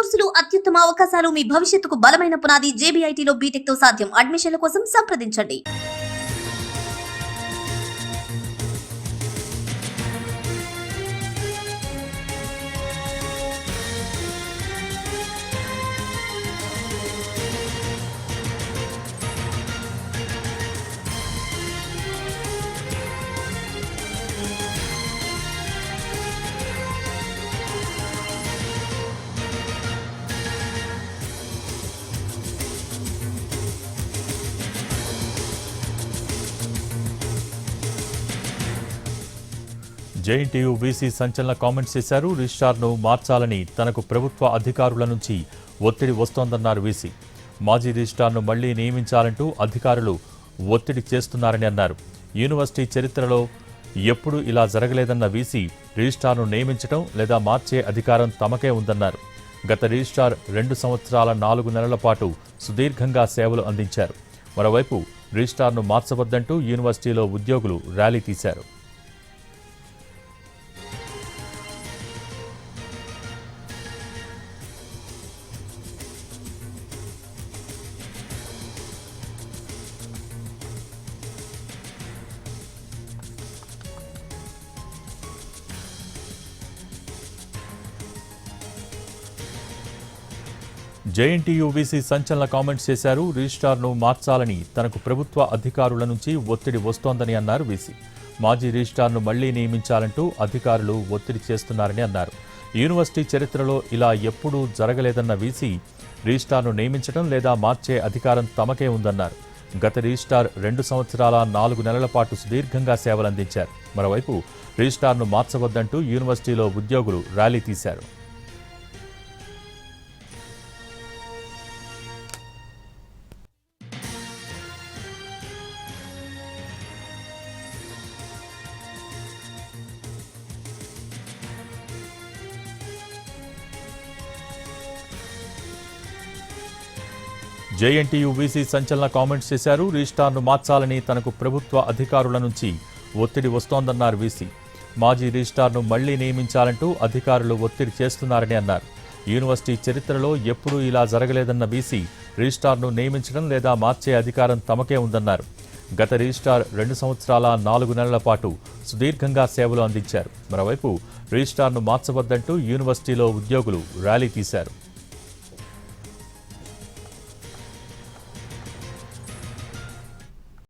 కోర్సులు అత్యుత్తమ అవకాశాలు మీ భవిష్యత్తుకు బలమైన పునాది JBITలో బీటెక్ తో సాధ్యం. అడ్మిషన్ల కోసం సంప్రదించండి. జేఎన్టీయూ వీసీ సంచలన కామెంట్స్ చేశారు. రిజిస్ట్రార్ను మార్చాలని తనకు ప్రభుత్వ అధికారుల నుంచి ఒత్తిడి వస్తోందన్నారు వీసీ. మాజీ రిజిస్ట్రార్ను మళ్లీ నియమించాలంటూ అధికారులు ఒత్తిడి చేస్తున్నారని అన్నారు. యూనివర్సిటీ చరిత్రలో ఎప్పుడూ ఇలా జరగలేదన్న వీసీ రిజిస్ట్రార్ను నియమించడం లేదా మార్చే అధికారం తమకే ఉందన్నారు. గత రిజిస్ట్రార్ 2 సంవత్సరాల 4 నెలల పాటు సుదీర్ఘంగా సేవలు అందించారు. మరోవైపు రిజిస్ట్రార్ను మార్చవద్దంటూ యూనివర్సిటీలో ఉద్యోగులు ర్యాలీ తీశారు. జేఎన్టీయూ వీసీ సంచలన కామెంట్స్ చేశారు. రిజిస్ట్రార్ను మార్చాలని తనకు ప్రభుత్వ అధికారుల నుంచి ఒత్తిడి వస్తోందని అన్నారు వీసీ. మాజీ రిజిస్ట్రార్ను మళ్లీ నియమించాలంటూ అధికారులు ఒత్తిడి చేస్తున్నారని అన్నారు. యూనివర్సిటీ చరిత్రలో ఇలా ఎప్పుడూ జరగలేదన్న వీసీ రిజిస్ట్రార్ను నియమించడం లేదా మార్చే అధికారం తమకే ఉందన్నారు. గత రిజిస్ట్రార్ 2 సంవత్సరాల 4 నెలల పాటు సుదీర్ఘంగా సేవలందించారు. మరోవైపు రిజిస్ట్రార్ను మార్చవద్దంటూ యూనివర్సిటీలో ఉద్యోగులు ర్యాలీ తీశారు. జేఎన్టీయూ వీసీ సంచలన కామెంట్స్ చేశారు. రిజిస్ట్రార్ను మార్చాలని తనకు ప్రభుత్వ అధికారుల నుంచి ఒత్తిడి వస్తోందన్నారు వీసీ. మాజీ రిజిస్ట్రార్ను మళ్లీ నియమించాలంటూ అధికారులు ఒత్తిడి చేస్తున్నారని అన్నారు. యూనివర్సిటీ చరిత్రలో ఎప్పుడూ ఇలా జరగలేదన్న వీసీ రిజిస్ట్రార్ను నియమించడం లేదా మార్చే అధికారం తమకే ఉందన్నారు. గత రిజిస్ట్రార్ 2 సంవత్సరాల 4 నెలల పాటు సుదీర్ఘంగా సేవలు అందించారు. మరోవైపు రిజిస్ట్రార్ను మార్చవద్దంటూ యూనివర్సిటీలో ఉద్యోగులు ర్యాలీ తీశారు.